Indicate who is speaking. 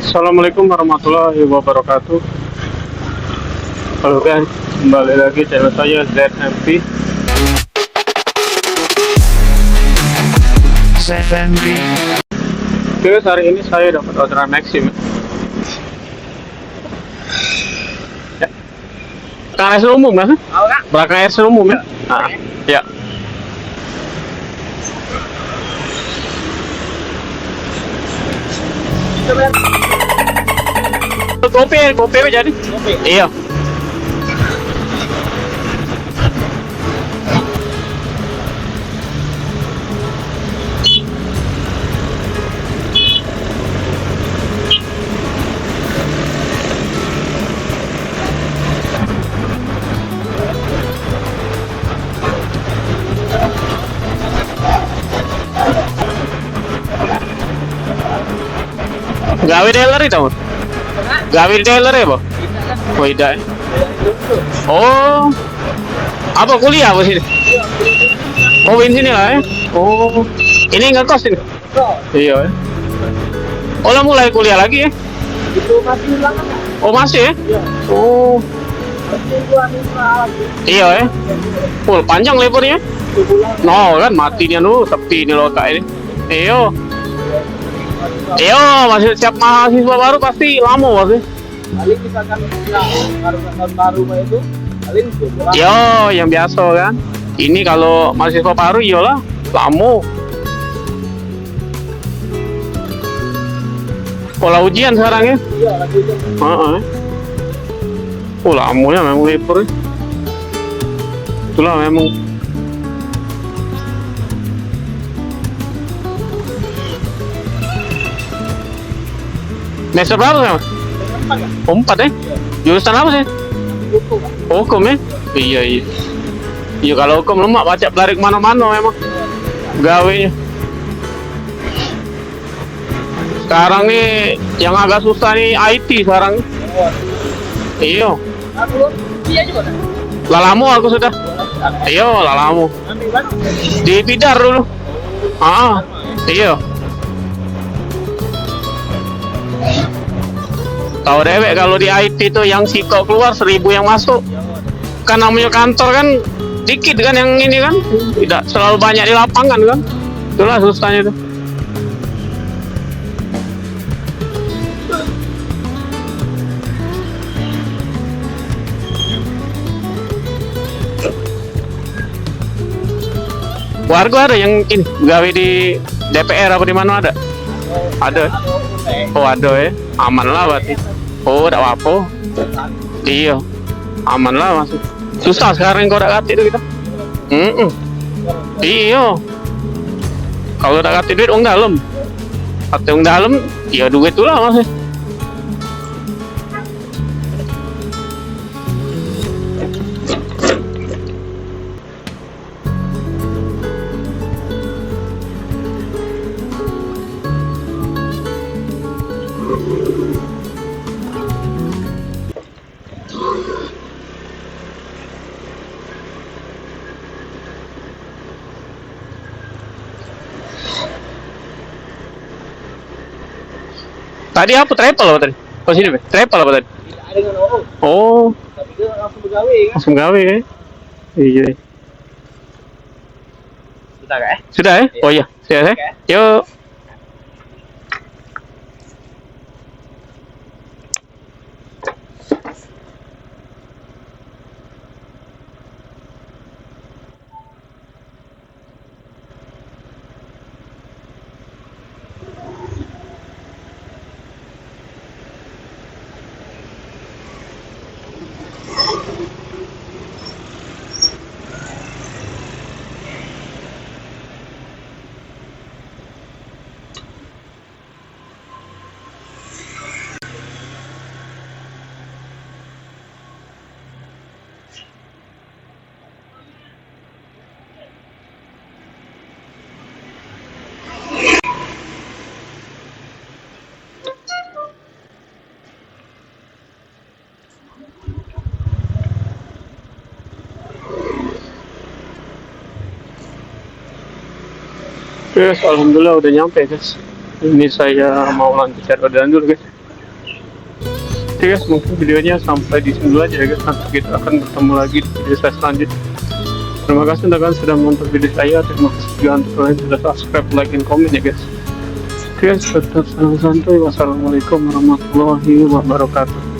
Speaker 1: Assalamualaikum warahmatullahi wabarakatuh. Halo guys, kembali lagi channel saya ZMP. Oke guys, hari ini saya dapat orderan Maxim. Ya. Belakang air umum kan? Belakang air umum ya? Nah, ya. Kopi jadi? Kopi. Iya. Gawe dealer itu, gawe dealer ya, Bang? Oh, tidak. Oh, apa kuliah apa sih? Oh, ini sini lah ya. Oh, ini nggak kos ini. Iya. Oh, lah mulai kuliah lagi ya?
Speaker 2: Itu masih ulangan ya?
Speaker 1: Oh, masih ya? Oh, iya ya. Oh, panjang lebarnya? No, kan matinya dulu, tepi ini lotak ini. Iya. Iya, masih siap mahasiswa baru pasti lama pasti.
Speaker 2: Paling misalkan tahun baru itu, paling pulang.
Speaker 1: Yo, yang biasa kan. Ini kalau mahasiswa baru iyalah lama. Pola ujian sekarang ya?
Speaker 2: Iya, lagi itu.
Speaker 1: Oh, lamanya memang libur ya. Itulah memang. Semester berapa sih, Mas? Oh, 4 ya? Jurusan apa sih? Hukum ya? Iya, iya. Iya, kalau hukum lemak baca pelari kemana-mana memang. Gawenya. Sekarang nih yang agak susah nih IT sekarang. Iya.
Speaker 2: Iya juga.
Speaker 1: Lalamu aku sudah. Iya, lalamu. Di Bidar dulu. Iya. Tahu dewek kalau di IT tuh yang siko keluar 1000 yang masuk. Kan namanya kantor kan dikit kan yang ini kan. Tidak selalu banyak di lapangan kan. Itulah susahnya tuh. Warga ada yang ini gawe di DPR apa di mana ada? Ada. Oh, ada ya. Aman lah berarti. Oh, tidak apa-apa. Iya. Aman lah masih. Susah sekarang kalau udah kati itu kita. Iya. Kalau udah kati duit orang dalam. Kati orang dalam, ya duit tu lah masih. Tadi apa travel apa tadi? Oh sini, travel apa tadi?
Speaker 2: Tidak ada dengan orang.
Speaker 1: Oh,
Speaker 2: Tapi dia langsung bergawe kan?
Speaker 1: langsung gawe ya? Iya.
Speaker 2: Sudah kan?
Speaker 1: Sudah ya? Oh iya, sudah ya? Yuk. Yes, alhamdulillah udah nyampe guys. Ini saya mau lanjut chat orderan dulu guys. Oke guys, mungkin videonya sampai di sini dulu aja ya guys. Nanti kita akan bertemu lagi di video saya selanjutnya. Terima kasih untuk kalian sudah menonton video saya. Terima kasih juga untuk kalian sudah subscribe, like, dan komen ya guys. Oke guys, tetap salam santuy. Wassalamualaikum warahmatullahi wabarakatuh.